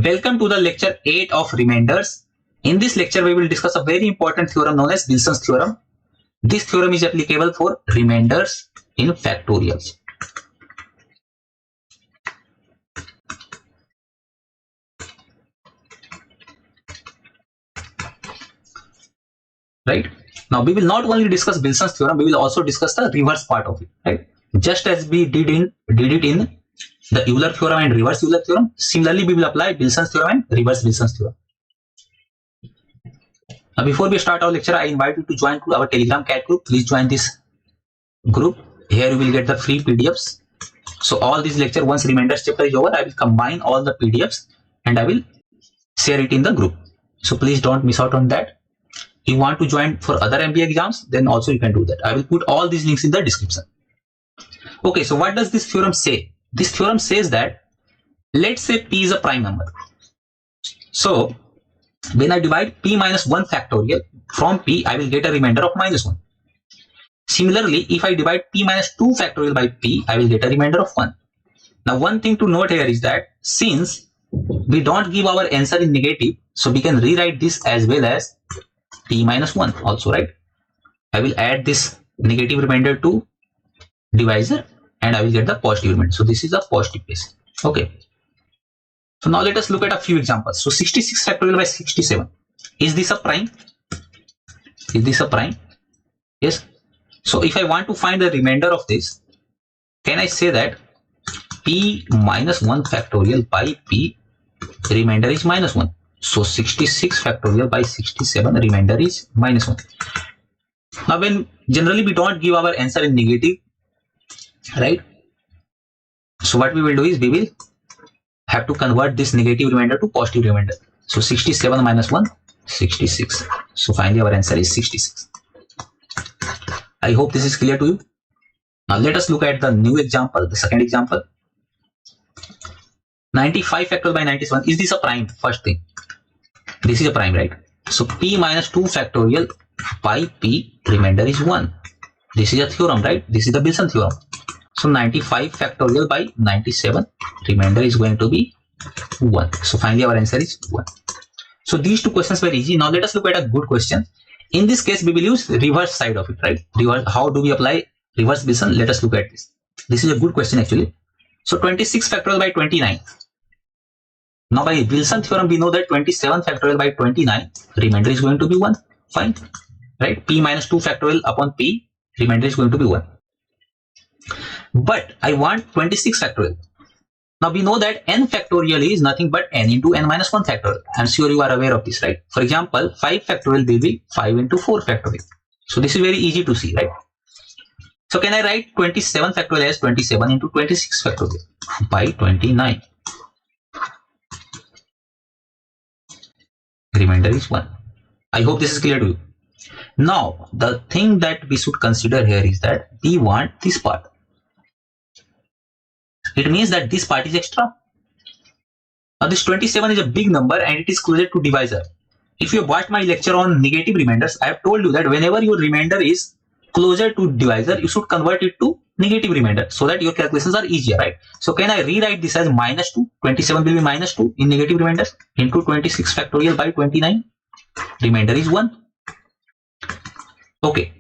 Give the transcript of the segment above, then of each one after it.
Welcome to the lecture 8 of remainders. In this lecture, we will discuss a very important theorem known as Wilson's theorem. This theorem is applicable for remainders in factorials. Right? Now, we will not only discuss Wilson's theorem, we will also discuss the reverse part of it. Right? Just as we did it in the Euler theorem and reverse Euler theorem, similarly, we will apply Wilson's theorem and reverse Wilson's theorem. Now, before we start our lecture, I invite you to join our Telegram cat group. Please join this group. Here you will get the free PDFs. So all these lecture, once remainders chapter is over, I will combine all the PDFs and I will share it in the group. So please don't miss out on that. If you want to join for other MBA exams, then also you can do that. I will put all these links in the description. Okay, so what does this theorem say? This theorem says that, let's say P is a prime number. So when I divide P minus 1 factorial from P, I will get a remainder of minus 1. Similarly, if I divide P minus 2 factorial by P, I will get a remainder of 1. Now, one thing to note here is that since we don't give our answer in negative, so we can rewrite this as well as P minus 1 also, right? I will add this negative remainder to divisor and I will get the positive remainder. So this is a positive case. Okay. So now let us look at a few examples. So 66 factorial by 67. Is this a prime? Is this a prime? Yes. So if I want to find the remainder of this, can I say that P minus 1 factorial by P remainder is minus 1. So 66 factorial by 67 remainder is minus 1. Now when generally we don't give our answer in negative, right? So what we will do is we will have to convert this negative remainder to positive remainder. So 67 minus 1, 66. So finally our answer is 66. I hope this is clear to you. Now let us look at the new example, the second example. 95 factorial by 97. Is this a prime? First thing. This is a prime, right? So P minus 2 factorial by P remainder is 1. This is a theorem, right? This is the Wilson theorem. So 95 factorial by 97 remainder is going to be 1. So finally our answer is 1. So these two questions were easy. Now let us look at a good question. In this case, we will use reverse side of it, right? Reverse, how do we apply reverse Wilson? Let us look at this. This is a good question actually. So 26 factorial by 29. Now by Wilson theorem, we know that 27 factorial by 29 remainder is going to be 1. Fine, right? P minus 2 factorial upon P remainder is going to be 1. But I want 26 factorial. Now we know that n factorial is nothing but n into n minus 1 factorial. I'm sure you are aware of this, right? For example, 5 factorial will be 5 into 4 factorial. So this is very easy to see, right? So can I write 27 factorial as 27 into 26 factorial by 29? Remainder is 1. I hope this is clear to you. Now, the thing that we should consider here is that we want this part. It means that this part is extra. Now, this 27 is a big number and it is closer to divisor. If you have watched my lecture on negative remainders, I have told you that whenever your remainder is closer to divisor, you should convert it to negative remainder so that your calculations are easier, right? So can I rewrite this as minus 2? 27 will be minus 2 in negative remainders into 26 factorial by 29. Remainder is 1. Okay.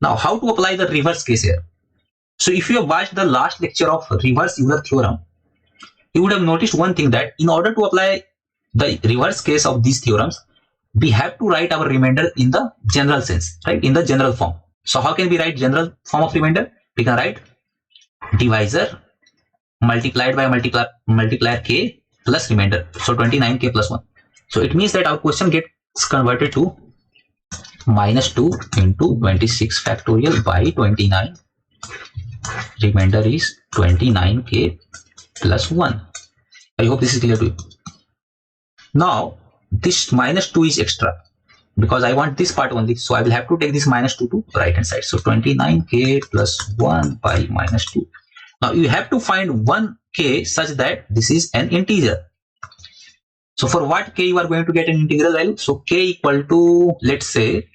Now how to apply the reverse case here? So if you have watched the last lecture of reverse Euler theorem, you would have noticed one thing, that in order to apply the reverse case of these theorems, we have to write our remainder in the general sense, right? In the general form. So how can we write general form of remainder? We can write divisor multiplied by multiplier k plus remainder. So 29k plus 1. So it means that our question gets converted to minus 2 into 26 factorial by 29. Remainder is 29k plus 1. I hope this is clear to you. Now this minus 2 is extra because I want this part only. So I will have to take this minus 2 to right hand side. So 29k plus 1 by minus 2. Now you have to find 1k such that this is an integer. So for what k you are going to get an integral value? So k equal to, let's say,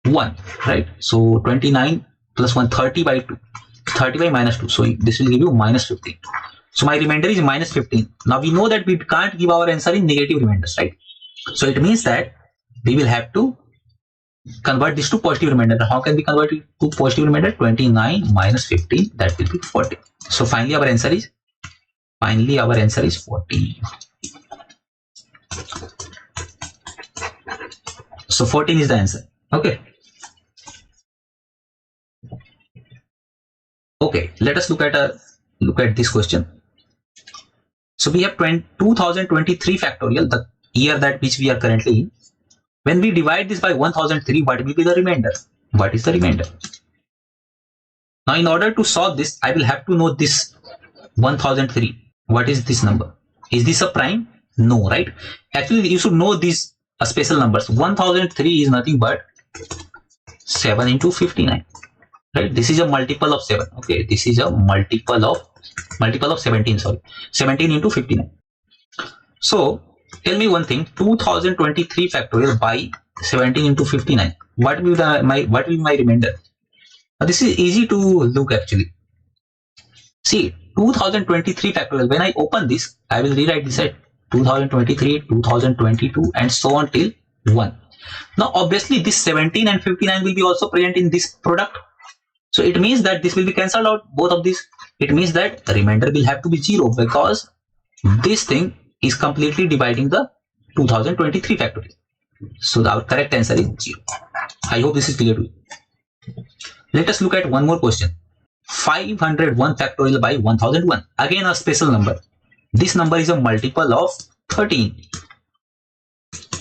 1, right? So 29 plus 1, 30 by 2. 30 by minus 2. So this will give you minus 15. So my remainder is minus 15. Now we know that we can't give our answer in negative remainders, right? So it means that we will have to convert this to positive remainder. How can we convert it to positive remainder? 29 minus 15, that will be 40. So finally our answer is 14. So 14 is the answer. Okay. Okay, let us look at this question. So we have 2023 factorial, the year that which we are currently in. When we divide this by 1003, what will be the remainder? What is the remainder? Now in order to solve this, I will have to know this 1003. What is this number? Is this a prime? No, right? Actually, you should know these special numbers. 1003 is nothing but 7 into 59. Right? This is a multiple of 7. Okay, this is a multiple of 17. Sorry, 17 into 59. So tell me one thing: 2023 factorial by 17 into 59. What will be my remainder? Now, this is easy to look actually. See, 2023 factorial. When I open this, I will rewrite this at 2023, 2022, and so on till 1. Now, obviously, this 17 and 59 will be also present in this product. So it means that this will be cancelled out, both of these. It means that the remainder will have to be 0 because this thing is completely dividing the 2023 factorial. So our correct answer is 0. I hope this is clear to you. Let us look at one more question. 501 factorial by 1001. Again a special number. This number is a multiple of 13.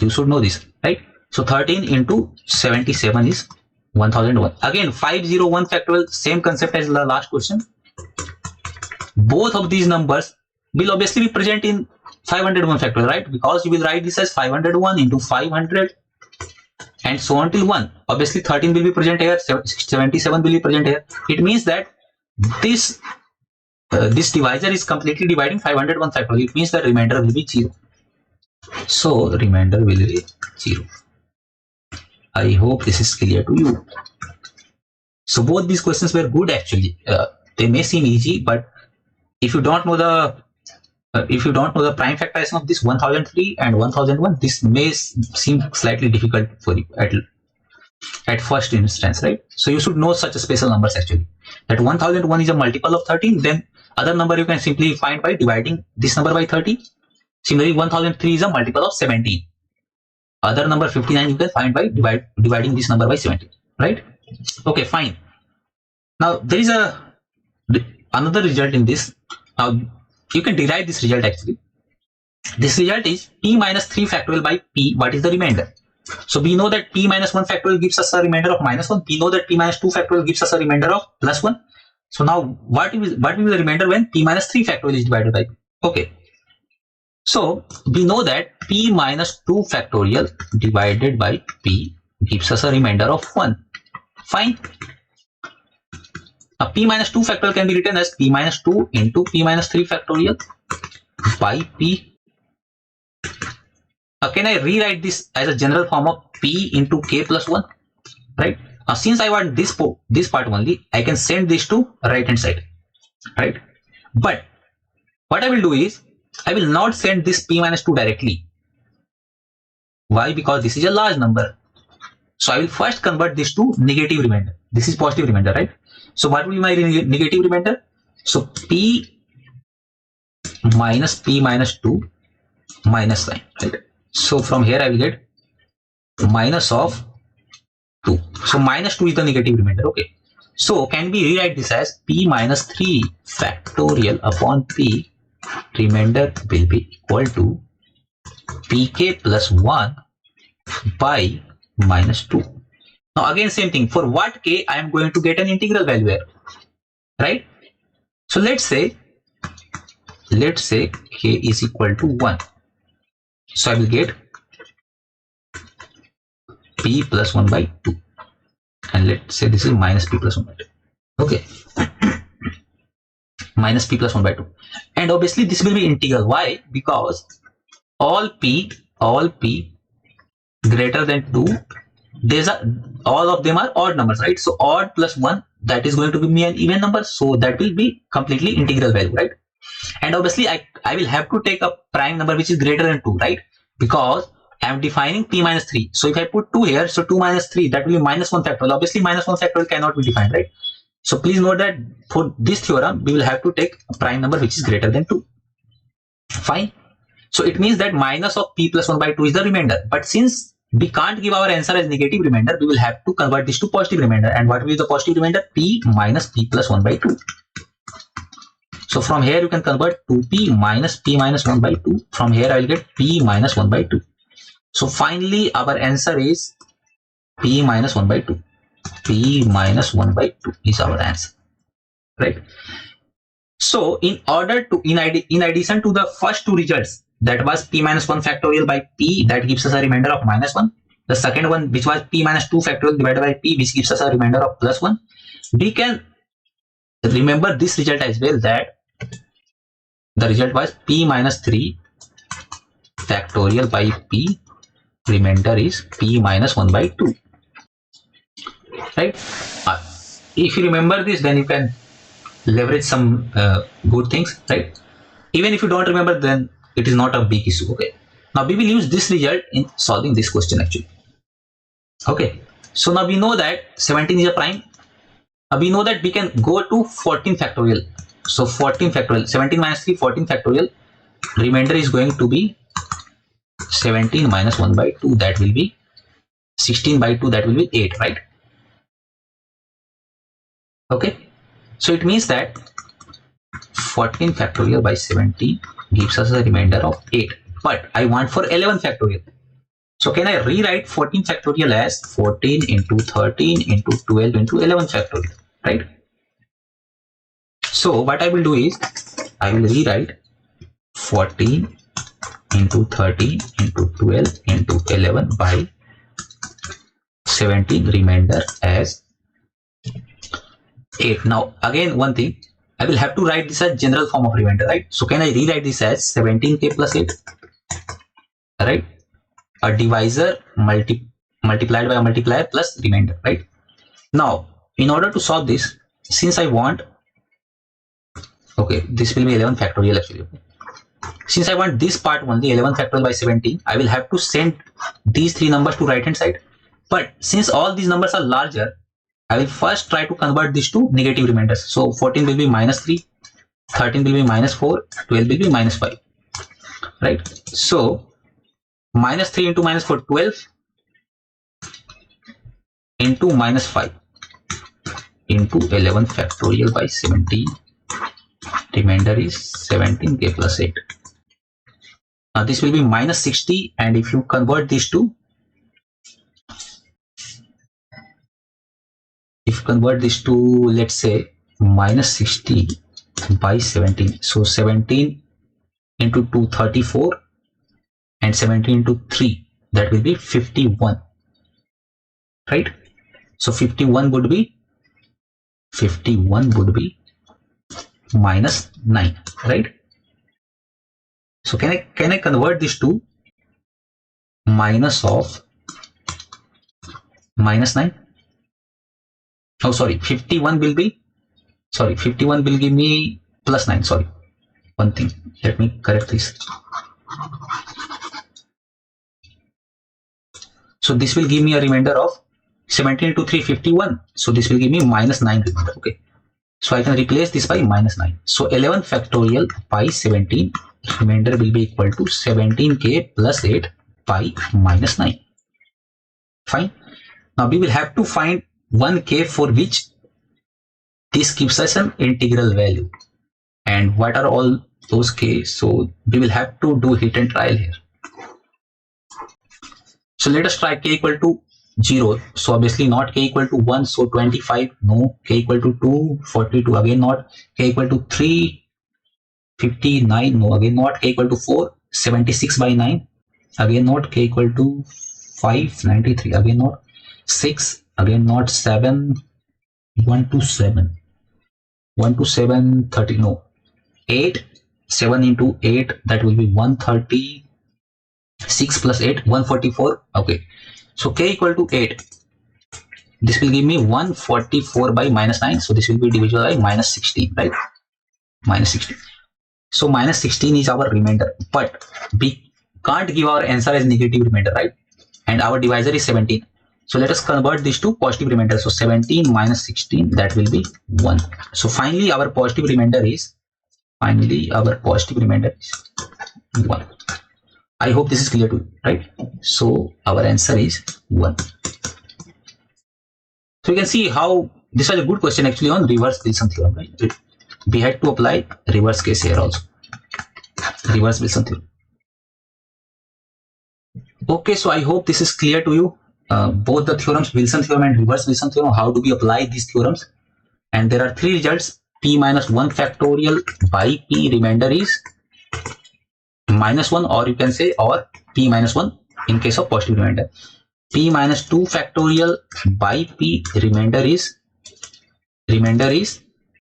You should know this, right? So 13 into 77 is 1001. Again 501 factorial, same concept as the last question. Both of these numbers will obviously be present in 501 factorial, right? Because you will write this as 501 into 500 and so on till 1. Obviously 13 will be present here, 77 will be present here. It means that this divisor is completely dividing 501 factorial. It means that remainder will be 0. So remainder will be 0. I hope this is clear to you. So both these questions were good actually. They may seem easy, but if you don't know the prime factorization of this 1003 and 1001, this may seem slightly difficult for you at first instance, right? So you should know such a special numbers actually. That 1001 is a multiple of 13, then other number you can simply find by dividing this number by 30. Similarly, 1003 is a multiple of 17. Other number 59 you can find by dividing this number by 17, right? Okay, fine. Now there is another result in this. Now you can derive this result actually. This result is p minus 3 factorial by p. What is the remainder? So we know that p minus 1 factorial gives us a remainder of minus 1. We know that p minus 2 factorial gives us a remainder of plus 1. So now what will be the remainder when p minus 3 factorial is divided by p? Okay. So we know that p minus 2 factorial divided by p gives us a remainder of 1. Fine. Now p minus 2 factorial can be written as p minus 2 into p minus 3 factorial by p. Now can I rewrite this as a general form of p into k plus 1? Right. Now since I want this part only, I can send this to right hand side. Right. But what I will do is, I will not send this p minus 2 directly. Why? Because this is a large number. So I will first convert this to negative remainder. This is positive remainder, right? So what will be my negative remainder? So p minus 2 minus sign, right? So from here I will get minus of 2. So minus 2 is the negative remainder. Okay. So can we rewrite this as p minus 3 factorial upon p remainder will be equal to pk plus 1 by minus 2. Now again same thing. For what k I am going to get an integral value here, right? So let's say k is equal to 1. So I will get p plus 1 by 2, and let's say this is minus p plus 1 by 2. Okay. Minus p plus 1 by 2, and obviously this will be integral. Why? Because all p greater than 2, all of them are odd numbers, right? So odd plus 1, that is going to give me an even number, so that will be completely integral value, right? And obviously I will have to take a prime number which is greater than 2, right? Because I am defining p minus 3. So if I put 2 here, so 2 minus 3, that will be minus 1 factorial. Obviously minus 1 factorial cannot be defined, right? So please note that for this theorem, we will have to take a prime number which is greater than 2. Fine. So it means that minus of p plus 1 by 2 is the remainder. But since we can't give our answer as negative remainder, we will have to convert this to positive remainder. And what will be the positive remainder? P minus p plus 1 by 2. So from here you can convert 2p minus p minus 1 by 2. From here I will get p minus 1 by 2. So finally our answer is p minus 1 by 2. P minus 1 by 2 is our answer, right? So in addition to the first two results, that was p minus 1 factorial by p, that gives us a remainder of minus 1. The second one, which was p minus 2 factorial divided by p, which gives us a remainder of plus 1. We can remember this result as well, that the result was p minus 3 factorial by p, remainder is p minus 1 by 2, right? If you remember this, then you can leverage some good things, right? Even if you don't remember, then it is not a big issue. Okay, now we will use this result in solving this question actually. Okay, so now we know that 17 is a prime. Now we know that we can go to 14 factorial. So 14 factorial, 17 minus 3, 14 factorial, remainder is going to be 17 minus 1 by 2, that will be 16 by 2, that will be 8, right? Okay, so it means that 14 factorial by 17 gives us a remainder of 8, but I want for 11 factorial. So can I rewrite 14 factorial as 14 into 13 into 12 into 11 factorial, right? So what I will do is I will rewrite 14 into 13 into 12 into 11 by 17, remainder as 8. Now again one thing, I will have to write this as general form of remainder, right? So can I rewrite this as 17k plus 8, right? A divisor multiplied by a multiplier plus remainder, right? Now in order to solve this, since I want, okay, this will be 11 factorial actually. Since I want this part only, 11 factorial by 17, I will have to send these three numbers to right hand side. But since all these numbers are larger, I will first try to convert this to negative remainders. So 14 will be minus 3, 13 will be minus 4, 12 will be minus 5, right? So minus 3 into minus 4, 12 into minus 5 into 11 factorial by 17, remainder is 17k plus 8. Now this will be minus 60, and if you convert this to, let's say minus 60 by 17, so 17 into 2, 34, and 17 into 3, that will be 51, right? So 51 would be minus 9, right? So can I convert this to minus of minus 9? Oh sorry, 51 will give me plus 9. Sorry, one thing, let me correct this. So this will give me a remainder of 17 into 3, 51. So this will give me minus 9 remainder. Okay, so I can replace this by minus 9. So 11 factorial by 17, remainder will be equal to 17k plus 8 by minus 9. Fine. Now we will have to find 1k for which this gives us an integral value. And what are all those k? So we will have to do hit and trial here. So let us try k equal to 0. So obviously not k equal to 1. So 25, no. K equal to 2, 42, again not. K equal to 3, 59, no. Again not. K equal to 4, 76 by 9, again not. K equal to 5, 93, again not. 6, again not. 7, 1 to 7, 1 to 7, 30, no. 8, 7 into 8, that will be 130. 6 plus 8, 144. Okay, so k equal to 8, this will give me 144 by minus 9. So this will be divisible by minus 16, right? Minus 16. So minus 16 is our remainder, but we can't give our answer as negative remainder, right? And our divisor is 17. So let us convert this to positive remainder. So 17 minus 16, that will be 1. So finally our positive remainder is 1. I hope this is clear to you, right? So our answer is 1. So you can see how this was a good question actually on reverse Wilson theorem, right? We had to apply reverse case here also. Reverse Wilson theorem. Okay, so I hope this is clear to you. Both the theorems, Wilson theorem and reverse Wilson theorem, how do we apply these theorems? And there are 3 results. P minus 1 factorial by P remainder is minus 1, or you can say or P minus 1 in case of positive remainder. P minus 2 factorial by P remainder is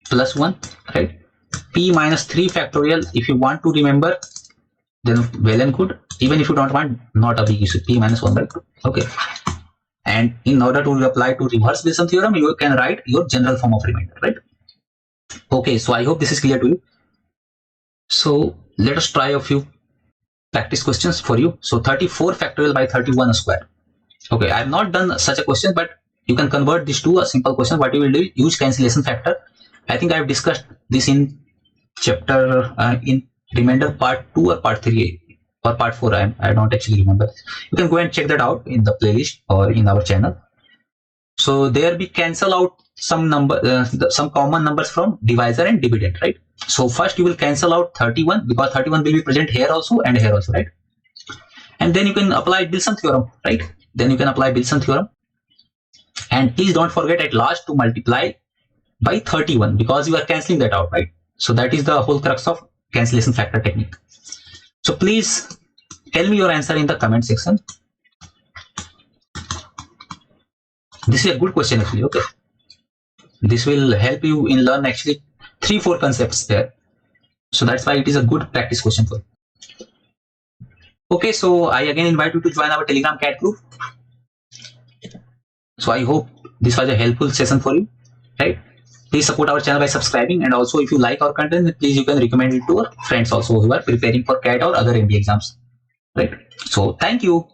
plus 1, right? P minus 3 factorial, if you want to remember, then well and good. Even if you don't want, not a big issue. P minus 1 by 2. Okay. And in order to apply to reverse Wilson theorem, you can write your general form of remainder, right? Okay, so I hope this is clear to you. So let us try a few practice questions for you. So 34 factorial by 31 square. Okay, I have not done such a question, but you can convert this to a simple question. What you will do, use cancellation factor. I think I have discussed this in chapter in remainder part 2 or part 3 or part 4. I don't actually remember. You can go and check that out in the playlist or in our channel. So there we cancel out some number, some common numbers from divisor and dividend, right? So first you will cancel out 31 because 31 will be present here also and here also, right? And then you can apply Wilson theorem, right? Then you can apply Wilson theorem. And please don't forget at last to multiply by 31 because you are cancelling that out, right? So that is the whole crux of cancellation factor technique. So please tell me your answer in the comment section. This is a good question actually, okay? This will help you in learn actually 3-4 concepts there. So that's why it is a good practice question for you. Okay, so I again invite you to join our Telegram cat group. So I hope this was a helpful session for you, right? Please support our channel by subscribing, and also if you like our content, please you can recommend it to your friends also who are preparing for CAT or other MBA exams, right? So thank you.